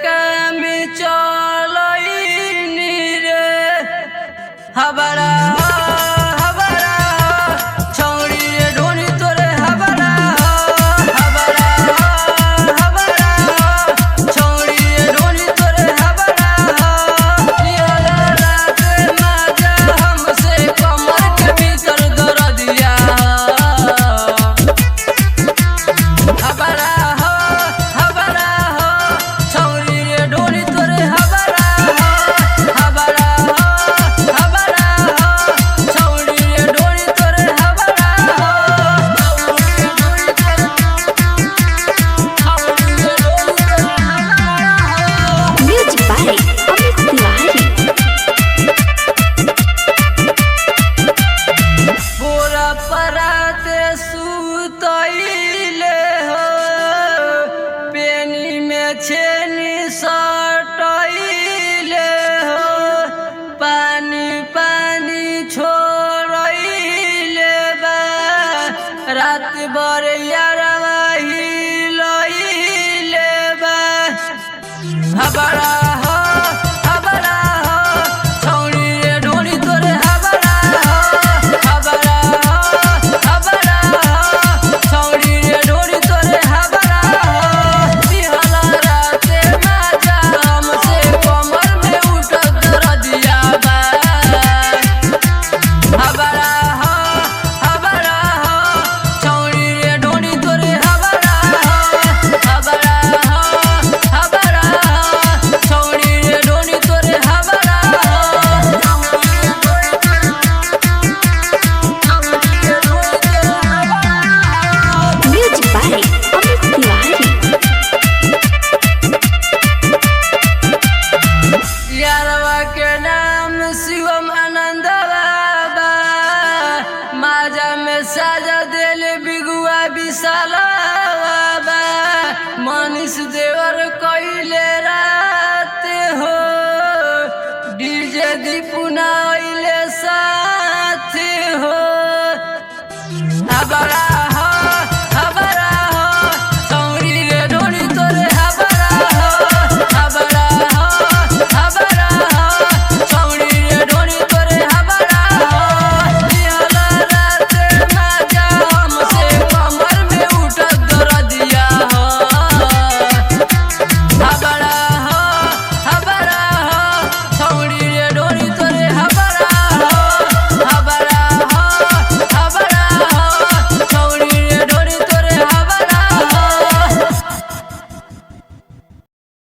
काम चलईनी रे हबरा हबरा छौड़ी रे ढोनी तोरे हबरा हबरा हबरा छौड़ी रे ढोनी तोरे हबरा लिहला रात माजा हमसे कमर के भीतर दर्दिया हबरा हबरा छौड़ी रे ढोनी तोरे हबरा हबरा हबरा छौड़ी रे ढोनी तोरे हबरा Music by Amit Tiwari. पूरा पराते सुतइले हो पेनी में छेनी सटइले हो पानी पानी छोड़इले बा रात भर यारवा हिलइले बा हबरा हबरा छौड़ी रे ढोनी तोरे हबरा हबरा हबरा छौड़ी रे ढोनी तोरे हबरा लिहला राते माजा हमसे कमर में उठत दर्दिया बा हबरा हबरा छौड़ी रे ढोनी तोरे हबरा हबरा हबरा छौड़ी रे ढोनी तोरे हबरा Music by Amit Tiwari. यारवा के नाम शिवम आनंद बाबा माजा में साजा दिल बिगुआ विशाल बाबा मनीष देवर कइले रात हो डीजे दीपुना अइले साथ हो हबरा